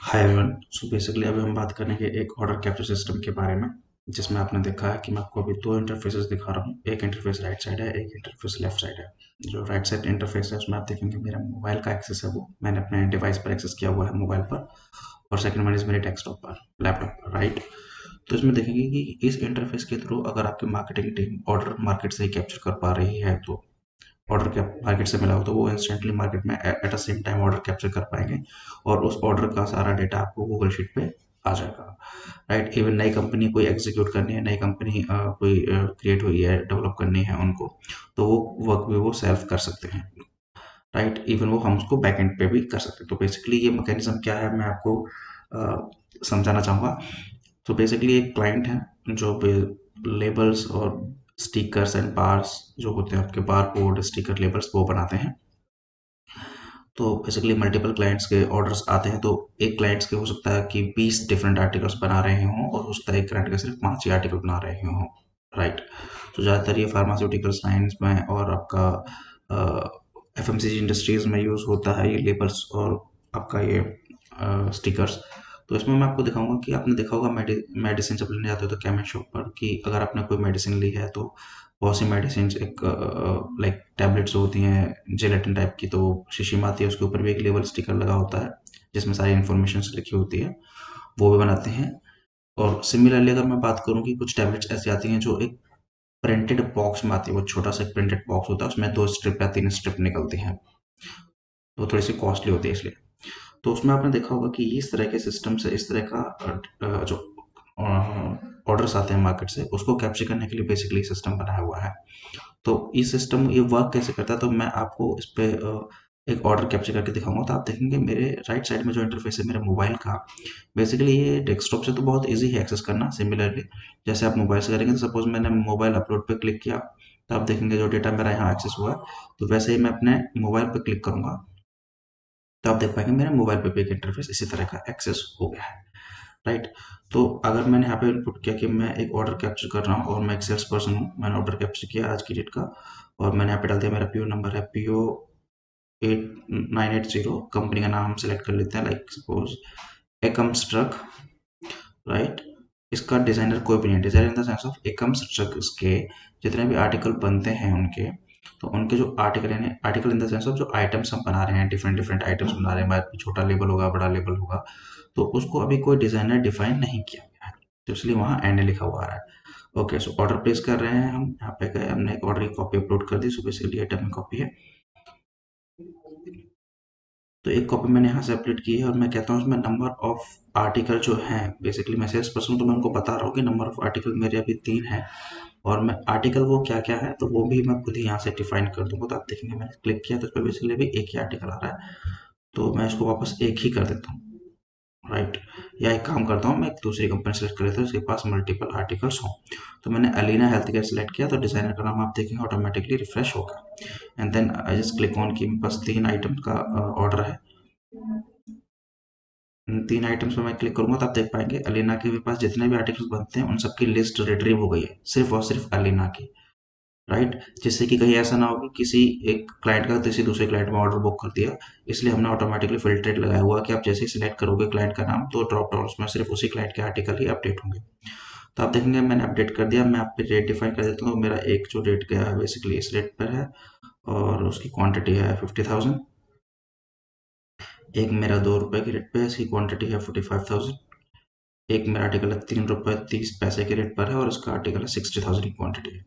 Hi everyone. So basically अभी हम बात करेंगे एक ऑर्डर कैप्चर सिस्टम के बारे में, जिसमें आपने देखा है कि मैं आपको अभी दो इंटरफेसेस दिखा रहा हूँ। एक इंटरफेस राइट साइड है, एक इंटरफेस लेफ्ट साइड है। जो राइट साइड इंटरफेस है उसमें आप देखेंगे मेरा मोबाइल का एक्सेस है, वो मैंने अपने डिवाइस पर एक्सेस किया हुआ है मोबाइल पर। और सेकंड वन इज मेरे डेस्कटॉप पर, लैपटॉप पर, राइट। तो इसमें देखेंगे कि इस इंटरफेस के थ्रू अगर आपकी मार्केटिंग टीम ऑर्डर मार्केट से ही कैप्चर कर पा रही है, तो ऑर्डर कैप मार्केट से मिला हो तो वो इंस्टेंटली मार्केट में at a same time order capture कर पाएंगे। और उस ऑर्डर का सारा डेटा आपको गूगल शीट पे आ जाएगा, राइट। इवन नई कंपनी कोई एग्जीक्यूट करनी है, नई कंपनी कोई क्रिएट हुई है, डेवलप करनी है उनको, तो वो वर्क भी वो सेल्फ कर सकते हैं, राइट। इवन वो हम उसको बैक एंड पे भी कर सकते हैं। तो बेसिकली ये मैकेनिज्म क्या है, मैं आपको समझाना चाहूँगा। तो बेसिकली एक क्लाइंट है जो लेबल्स और स्टिकर्स एंड बार्स जो होते हैं, आपके बार कोड स्टिकर लेबल्स वो बनाते हैं। तो बेसिकली मल्टीपल क्लाइंट्स के ऑर्डर्स आते हैं, तो एक क्लाइंट्स के हो सकता है कि 20 डिफरेंट आर्टिकल्स बना रहे हों, और हो सकता है एक क्लाइंट के सिर्फ 5 ही आर्टिकल बना रहे हों, राइट। तो ज़्यादातर ये फार्मास्यूटिकल्स लाइन्स में और आपका एफएमसीजी इंडस्ट्रीज में यूज़ होता है ये लेबल्स और आपका ये स्टिकर्स। तो इसमें मैं आपको दिखाऊंगा कि आपने देखा होगा मेडिसिन जब लेने जाते हो तो केमिस्ट शॉप पर, कि अगर आपने कोई मेडिसिन ली है तो बहुत सी मेडिसिन एक लाइक टैबलेट्स होती हैं जेलेटिन टाइप की, तो शीशी में आती है, उसके ऊपर भी एक लेबल स्टिकर लगा होता है जिसमें सारी इन्फॉर्मेशन लिखी होती है, वो भी बनाते हैं। और सिमिलरली अगर मैं बात करूँ कि कुछ टैबलेट्स ऐसी आती हैं जो एक प्रिंटेड बॉक्स में आती है, वो छोटा सा प्रिंटेड बॉक्स होता है, उसमें 2 स्ट्रिप या 3 स्ट्रिप निकलती हैं, वो थोड़ी सी कॉस्टली होती है इसलिए। तो उसमें आपने देखा होगा कि इस तरह के सिस्टम से इस तरह का जो ऑर्डर्स आते हैं मार्केट से, उसको कैप्चर करने के लिए बेसिकली सिस्टम बनाया हुआ है। तो ये सिस्टम ये वर्क कैसे करता है, तो मैं आपको इस पे एक ऑर्डर कैप्चर करके दिखाऊंगा। तो आप देखेंगे मेरे राइट साइड में जो इंटरफेस है मेरे मोबाइल का, बेसिकली ये डेस्कटॉप से तो बहुत इजी है एक्सेस करना। सिमिलरली जैसे आप मोबाइल से करेंगे, तो सपोज मैंने मोबाइल अपलोड पे क्लिक किया, तो आप देखेंगे जो डेटा मेरा यहाँ एक्सेस हुआ है, तो वैसे ही मैं अपने मोबाइल पे क्लिक करूंगा तो आप देख पाएंगे मेरे मोबाइल पे भी एक इंटरफेस इसी तरह का एक्सेस हो गया है, राइट। तो अगर मैंने यहाँ पे इनपुट किया कि मैं एक ऑर्डर कैप्चर कर रहा हूँ और मैं एक सेल्स पर्सन हूँ, मैंने ऑर्डर कैप्चर किया आज की डेट का, और मैंने यहाँ पे डाल दिया मेरा पीओ नंबर है PO8980, कंपनी का नाम हम सेलेक्ट कर लेते हैं, like suppose Akums truck, right. इसका डिजाइनर कोई भी नहीं, designer in the sense of Akums truck के जितने भी आर्टिकल बनते हैं उनके, तो उनके जो आर्टिकल यानी article in the sense of जो आइटम्स हम बना रहे हैं, डिफरेंट डिफरेंट आइटम्स बना रहे हैं, छोटा लेबल होगा बड़ा लेबल होगा, तो उसको अभी कोई डिजाइनर डिफाइन नहीं किया गया है, तो इसलिए वहाँ एंड लिखा हुआ आ रहा है। ओके, सो ऑर्डर प्लेस कर रहे हैं हम, यहाँ पे गए, हमने एक ऑर्डर की कॉपी अपलोड कर दी, सो बेसिकली आइटम की कॉपी है। तो एक कॉपी मैंने यहाँ से अपडेट की है, और मैं कहता हूँ उसमें नंबर ऑफ आर्टिकल जो है, बेसिकली मैं सेल्स पर्सन हूँ तो मैं उनको बता रहा हूँ कि नंबर ऑफ आर्टिकल मेरे अभी 3 है, और मैं आर्टिकल वो क्या क्या है तो वो भी मैं खुद ही यहाँ से डिफाइन कर दूंगा। तो आप देखेंगे मैंने क्लिक किया तो इस पर बेसिकली अभी एक ही आर्टिकल आ रहा है, तो मैं इसको वापस एक ही कर देता हूँ, राइट। या एक काम करता हूँ, मैं एक दूसरी कंपनी सेलेक्ट कर लेता हूँ उसके पास मल्टीपल आर्टिकल्स हों। तो मैंने अलीना हेल्थ केयर सेलेक्ट किया, तो डिजाइनर का नाम आप देखेंगे ऑटोमेटिकली रिफ्रेश होगा, and then I just click on कि मेरे पास 3 आइटम का ऑर्डर है। 3 आइटम्स पे मैं क्लिक करूंगा तो आप देख पाएंगे अलीना के भी पास जितने भी आर्टिकल्स बनते हैं उन सबकी लिस्ट रिट्रीव हो गई है, सिर्फ और सिर्फ अलीना की, राइट। जिससे कि कहीं ऐसा ना हो कि किसी एक क्लाइंट का किसी दूसरे क्लाइंट में ऑर्डर बुक कर दिया, इसलिए हमने ऑटोमेटिकली फिल्टरेट लगाया हुआ कि आप जैसे ही सिलेक्ट करोगे क्लाइंट का नाम, तो ड्रॉप डाउन में सिर्फ उसी क्लाइंट के आर्टिकल ही अपडेट होंगे। तो आप देखेंगे मैंने अपडेट कर दिया। मैं आप पे रेट डिफाइन कर देता हूँ, मेरा एक जो रेट गया है बेसिकली इस रेट पर है, और उसकी क्वांटिटी है 50,000। एक मेरा ₹2 के रेट पे है, इसकी क्वांटिटी है 45,000। एक मेरा आर्टिकल है ₹3.30 के रेट पर है, और इसका आर्टिकल है 60,000 की क्वांटिटी है,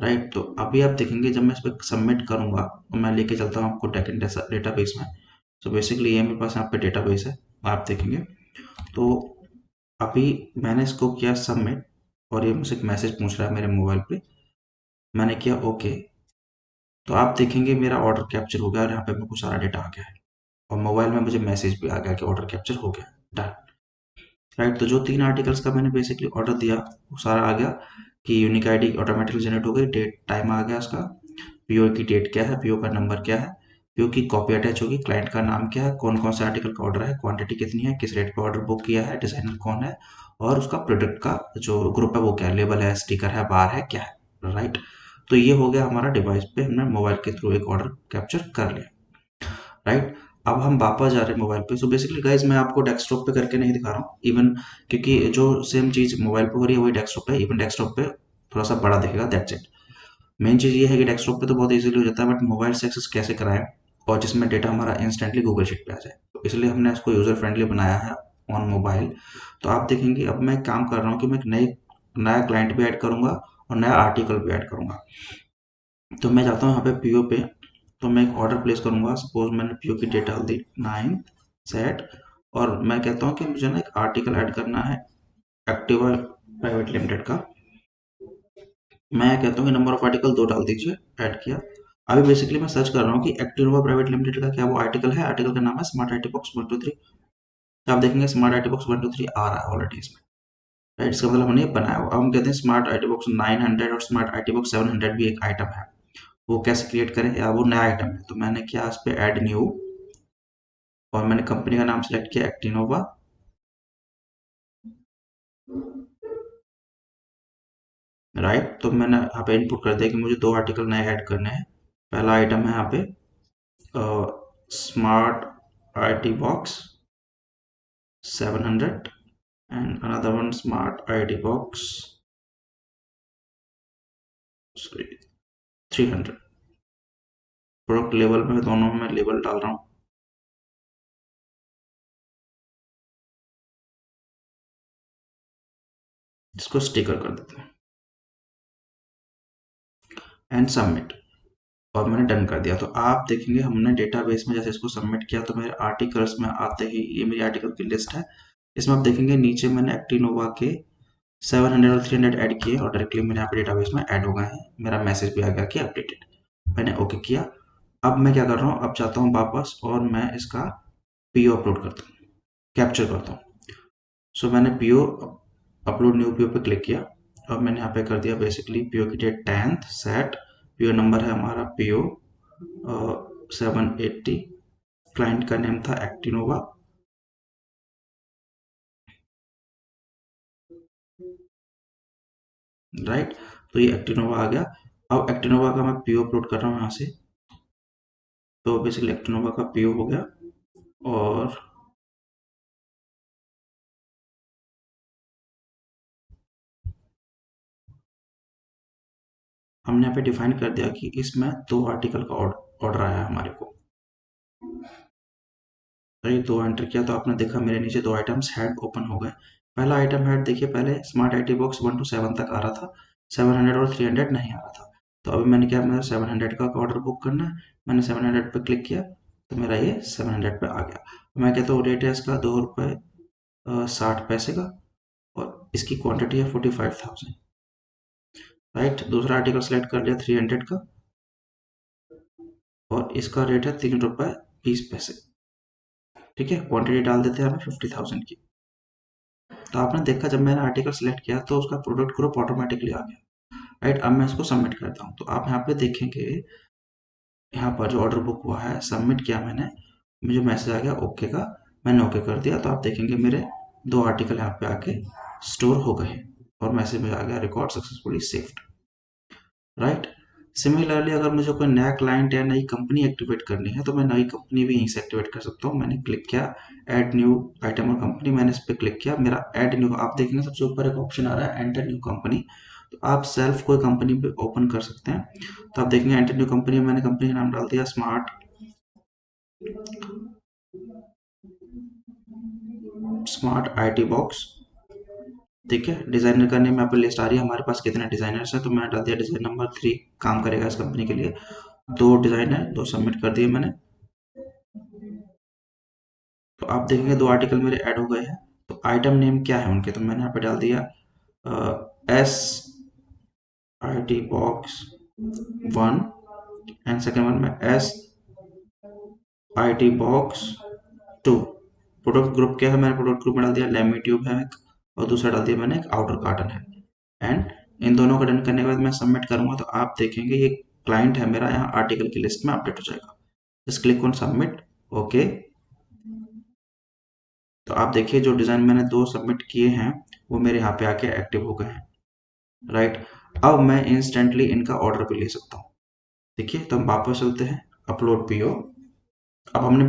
राइट। तो अभी आप देखेंगे जब मैं इस पर सबमिट करूंगा तो मैं लेके चलता हूँ आपको डेटाबेस में। तो बेसिकली ये मेरे पास यहाँ पे डेटाबेस है, आप देखेंगे। तो अभी मैंने इसको किया सबमिट, और ये मुझसे एक मैसेज पूछ रहा है मेरे मोबाइल पे, मैंने किया ओके। तो आप देखेंगे मेरा ऑर्डर कैप्चर हो गया, और यहाँ पे मेरे को सारा डेटा आ गया है, और मोबाइल में मुझे मैसेज भी आ गया कि ऑर्डर कैप्चर हो गया, डन, राइट। तो जो 3 आर्टिकल्स का मैंने बेसिकली ऑर्डर दिया वो सारा आ गया, कि यूनिक आईडी ऑटोमेटिकली जनरेट हो गई, डेट टाइम आ गया उसका, पीओ की डेट क्या है, पीओ का नंबर क्या है, पीओ की कॉपी अटैच होगी, क्लाइंट का नाम क्या है, कौन कौन से आर्टिकल का ऑर्डर है, क्वांटिटी कितनी है, किस रेट पे ऑर्डर बुक किया है, डिजाइनर कौन है, और उसका प्रोडक्ट का जो ग्रुप है वो क्या है, लेबल है, स्टिकर है, बार है, क्या है, राइट। तो ये हो गया हमारा डिवाइस पे हमने मोबाइल के थ्रू एक ऑर्डर कैप्चर कर लिया, राइट। अब हम वापस जा रहे हैं मोबाइल पे। सो बेसिकली गाइज मैं आपको डेस्कटॉप पे करके नहीं दिखा रहा हूँ इवन, क्योंकि जो सेम चीज़ मोबाइल पे हो रही है वही डेस्कटॉप पे, इवन डेस्कटॉप पे थोड़ा सा बड़ा दिखेगा, दैट्स इट। मेन चीज़ ये है कि डेस्कटॉप पे तो बहुत इजीली हो जाता है, बट मोबाइल से एक्सेस कैसे कराएं और जिसमें डेटा हमारा इंस्टेंटली गूगल शीट पे आ जाए, तो इसलिए हमने इसको यूज़र फ्रेंडली बनाया है ऑन मोबाइल। तो आप देखेंगे अब मैं काम कर रहा हूँ कि मैं एक नया क्लाइंट भी ऐड करूँगा और नया आर्टिकल भी ऐड करूँगा। तो मैं जाता हूँ यहाँ पे पीओ पे, तो मैं एक ऑर्डर प्लेस करूँगा। सपोज मैंने पीओ की डेट डाल दी 9 सेट, और मैं कहता हूँ कि मुझे ना एक आर्टिकल ऐड करना है एक्टिवा प्राइवेट लिमिटेड का। मैं कहता हूँ कि नंबर ऑफ आर्टिकल 2 डाल दीजिए, ऐड किया। अभी बेसिकली मैं सर्च कर रहा हूँ कि एक्टिवा प्राइवेट लिमिटेड का क्या वो आर्टिकल है। आर्टिकल का नाम है स्मार्ट आईटी बॉक्स 123। तो आप देखेंगे स्मार्ट आईटी बॉक्स 123 आ रहा है ऑलरेडी इसमें, राइट। इसका मतलब हमने ये बनाया हुआ। अब हम कहते हैं स्मार्ट आईटी बॉक्स 900 और स्मार्ट आईटी बॉक्स 700 भी एक आइटम है, वो कैसे क्रिएट करें, या वो नया आइटम है। तो मैंने किया इस पे ऐड न्यू, और मैंने कंपनी का नाम सेलेक्ट किया एक्टिनोवा, राइट। तो मैंने यहाँ पे इनपुट कर दिया कि मुझे 2 आर्टिकल नए ऐड करने हैं। पहला आइटम है यहाँ पे smart IT box 700 and another one smart ID box, sorry, 300। Product level में दोनों में लेबल डाल रहा हूँ। इसको स्टिकर कर देते हैं एंड सबमिट, और मैंने डन कर दिया। तो आप देखेंगे हमने डेटाबेस में जैसे इसको सबमिट किया तो मेरे आर्टिकल्स में आते ही ये मेरी आर्टिकल की लिस्ट है। इसमें आप देखेंगे नीचे मैंने एक्टिनोवा के 700 और 300 ऐड किए और डायरेक्टली मेरे यहाँ पे डेटाबेस में ऐड हो गए हैं। मेरा मैसेज भी आ गया कि अपडेटेड, मैंने ओके किया। अब मैं क्या कर रहा हूँ, अब चाहता हूँ वापस और मैं इसका पीओ अपलोड करता हूँ, कैप्चर करता हूँ। सो मैंने पीओ अपलोड न्यू पीओ पे क्लिक किया, और मैंने यहाँ पे कर दिया बेसिकली पीओ की date 10th set, PO number है हमारा पीओ 780, क्लाइंट का नेम था एक्टिनोवा, राइट। तो ये एक्टिनोवा आ गया। अब एक्टिनोवा का मैं पीओ अपलोड कर रहा हूँ यहाँ से। तो बेसिकली एक्टिनोवा का पीओ हो गया, और हमने यहाँ पे डिफाइन कर दिया कि इसमें 2 आर्टिकल का ऑर्डर आया है हमारे को। ये 2 एंटर किया तो आपने देखा मेरे नीचे 2 आइटम्स हेड ओपन हो गए। पहला आइटम हेड देखिए, पहले स्मार्ट आईटी बॉक्स 1 to 7 तक आ रहा था, 700 और 300 नहीं आ रहा था। तो अभी मैंने क्या, मेरा 700 का ऑर्डर बुक करना है। मैंने 700 पे क्लिक किया तो मेरा ये 700 पे आ गया। मैं कहता हूँ रेट है इसका 2 रुपये 60 पैसे का, और इसकी क्वांटिटी है 45,000, राइट। दूसरा आर्टिकल सेलेक्ट कर लिया 300 का, और इसका रेट है 3 रुपये 20 पैसे, ठीक है। क्वांटिटी डाल देते हैं हमें 50,000 की। तो आपने देखा जब मैंने आर्टिकल सेलेक्ट किया तो उसका प्रोडक्ट ग्रुप ऑटोमेटिकली आ गया, राइट। अब मैं इसको सबमिट करता हूँ तो आप यहाँ पे देखेंगे, यहाँ पर जो ऑर्डर बुक हुआ है सबमिट किया मैंने, मुझे मैसेज आ गया ओके का, मैंने ओके कर दिया। तो आप देखेंगे मेरे 2 आर्टिकल यहाँ पे आके स्टोर हो गए, और मैसेज में आ गया record successfully saved, right. Similarly अगर मुझे कोई नया क्लाइंट या नई कंपनी एक्टिवेट करनी है तो मैं नई कंपनी भी यहीं से एक्टिवेट कर सकता हूँ। मैंने क्लिक किया ऐड न्यू आइटम और कंपनी, मैंने इस पर क्लिक किया, मेरा ऐड न्यू, आप देखेंगे सबसे ऊपर एक ऑप्शन आ रहा है एंटर न्यू कंपनी। तो आप सेल्फ कोई कंपनी पे ओपन कर सकते हैं। तो आप देखेंगे एंटर न्यू कंपनी में मैंने कंपनी का नाम डाल दिया स्मार्ट आईटी बॉक्स, ठीक है। डिजाइनर का नेम यहाँ पे लिस्ट आ रही है हमारे पास कितने डिजाइनर्स हैं, तो मैंने डाल दिया डिजाइन नंबर 3 काम करेगा इस कंपनी के लिए। 2 डिजाइन है, 2 सबमिट कर दिए मैंने। तो आप देखेंगे 2 आर्टिकल मेरे ऐड हो गए हैं। तो आइटम नेम क्या है उनके, तो मैंने यहाँ पे डाल दिया S I T box 1, and second one में S I T box 2। Product group क्या है, मैंने प्रोडक्ट ग्रुप में डाल दिया लेमी ट्यूब है एक, और दूसरा डाल दिया मैंने एक आउटर कार्टन है। एंड इन दोनों का डन करने के बाद मैं सबमिट करूंगा तो आप देखेंगे ये क्लाइंट है मेरा यहाँ आर्टिकल की लिस्ट में अपडेट हो जाएगा। Just click on submit, okay. तो आप देखिए जो डिजाइन मैंने 2 सबमिट किए हैं वो मेरे यहाँ पे आके एक्टिव हो गए हैं, राइट। अब मैं इंस्टेंटली इनका ऑर्डर भी ले सकता हूँ। देखिए तो हम वापस चलते हैं अपलोड पीओ। अब हमने